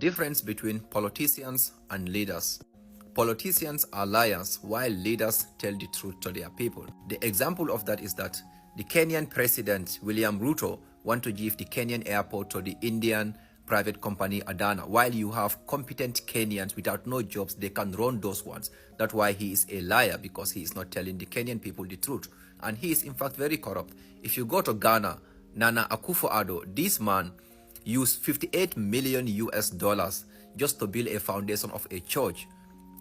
Difference between politicians and leaders. Politicians are liars while leaders tell the truth to their people. The example of that is that the Kenyan president William Ruto want to give the Kenyan airport to the Indian private company Adana, while you have competent Kenyans without no jobs, they can run those ones. That's why he is a liar, because he is not telling the Kenyan people the truth. And he is in fact very corrupt. If you go to Ghana, Nana Akufo-Addo, this man used 58 million US dollars just to build a foundation of a church.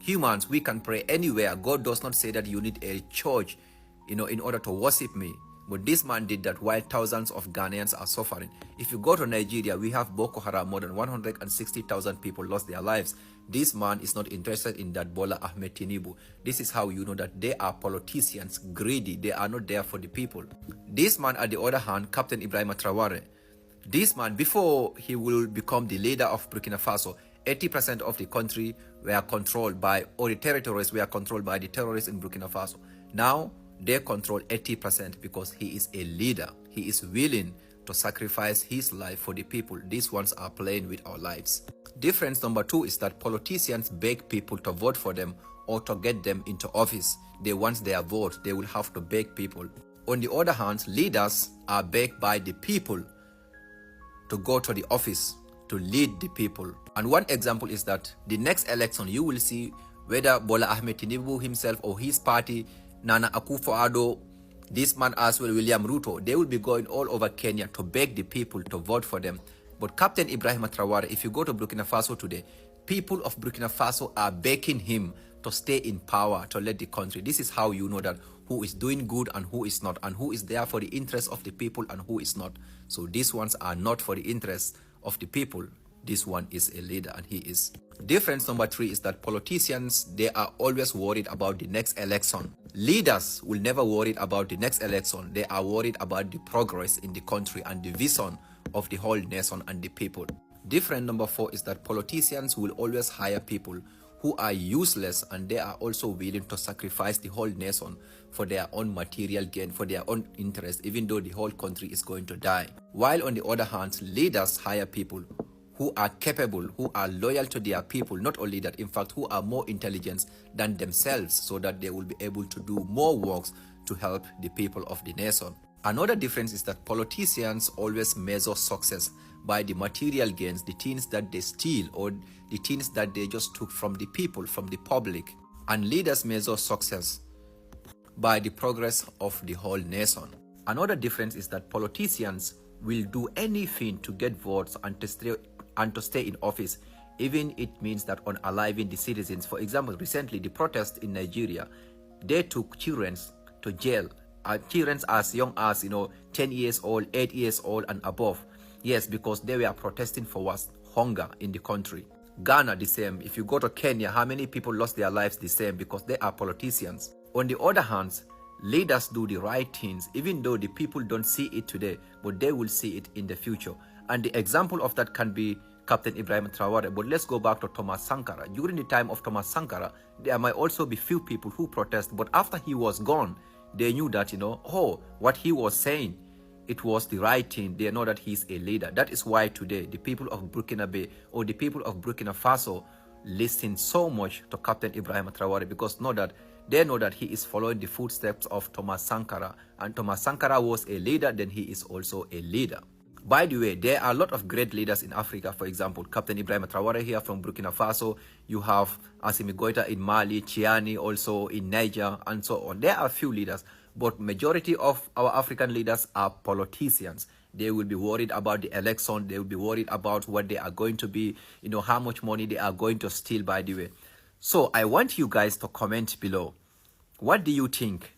Humans, we can pray anywhere. God does not say that you need a church, in order to worship me. But this man did that while thousands of Ghanaians are suffering. If you go to Nigeria, we have Boko Haram, more than 160,000 people lost their lives. This man is not interested in that. Bola Ahmed Tinubu. This is how you know that they are politicians, greedy. They are not there for the people. This man, at the other hand, Captain Ibrahim Traore. This man, before he will become the leader of Burkina Faso, 80% of the country were controlled by, or the territories were controlled by the terrorists in Burkina Faso. Now, they control 80% because he is a leader. He is willing to sacrifice his life for the people. These ones are playing with our lives. Difference number 2 is that politicians beg people to vote for them or to get them into office. They want their vote. They will have to beg people. On the other hand, leaders are begged by the people to go to the office to lead the people. And one example is that the next election, you will see whether Bola Ahmed Tinubu himself or his party, Nana Akufo-Addo, this man as well, William Ruto, they will be going all over Kenya to beg the people to vote for them. But Captain Ibrahim Traore, if you go to Burkina Faso today, people of Burkina Faso are begging him to stay in power, to lead the country. This is how you know that who is doing good and who is not, and who is there for the interests of the people and who is not. So these ones are not for the interests of the people. This one is a leader, and he is. Difference number 3 is that politicians, they are always worried about the next election. Leaders will never worry about the next election. They are worried about the progress in the country and the vision of the whole nation and the people. Difference number 4 is that politicians will always hire people who are useless, and they are also willing to sacrifice the whole nation for their own material gain, for their own interest, even though the whole country is going to die. While on the other hand, leaders hire people who are capable, who are loyal to their people, not only that, in fact, who are more intelligent than themselves, so that they will be able to do more works to help the people of the nation. Another difference is that politicians always measure success by the material gains, the things that they steal or the things that they just took from the people, from the public. And leaders measure success by the progress of the whole nation. Another difference is that politicians will do anything to get votes and to stay in office, even it means that unaliving the citizens. For example, recently the protest in Nigeria, they took children to jail, children as young as 10 years old, 8 years old and above. Yes, because they were protesting for what? Hunger in the country. Ghana, the same. If you go to Kenya, how many people lost their lives? The same, because they are politicians. On the other hand, leaders do the right things, even though the people don't see it today, but they will see it in the future. And the example of that can be Captain Ibrahim Traore. But let's go back to Thomas Sankara. During the time of Thomas Sankara, there might also be few people who protest, but after he was gone, they knew that, what he was saying, it was the right thing. They know that he's a leader. That is why today the people of Burkina Faso or the people of Burkina Faso listen so much to Captain Ibrahim Traore, because they know that he is following the footsteps of Thomas Sankara. And Thomas Sankara was a leader, then he is also a leader. By the way, there are a lot of great leaders in Africa. For example, Captain Ibrahim Traore here from Burkina Faso. You have Assimi Goita in Mali, Chiani also in Niger, and so on. There are a few leaders, but majority of our African leaders are politicians. They will be worried about the election. They will be worried about what they are going to be, how much money they are going to steal, by the way. So I want you guys to comment below. What do you think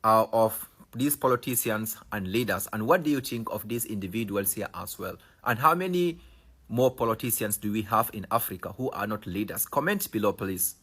of these politicians and leaders, and what do you think of these individuals here as well? And how many more politicians do we have in Africa who are not leaders? Comment below, please.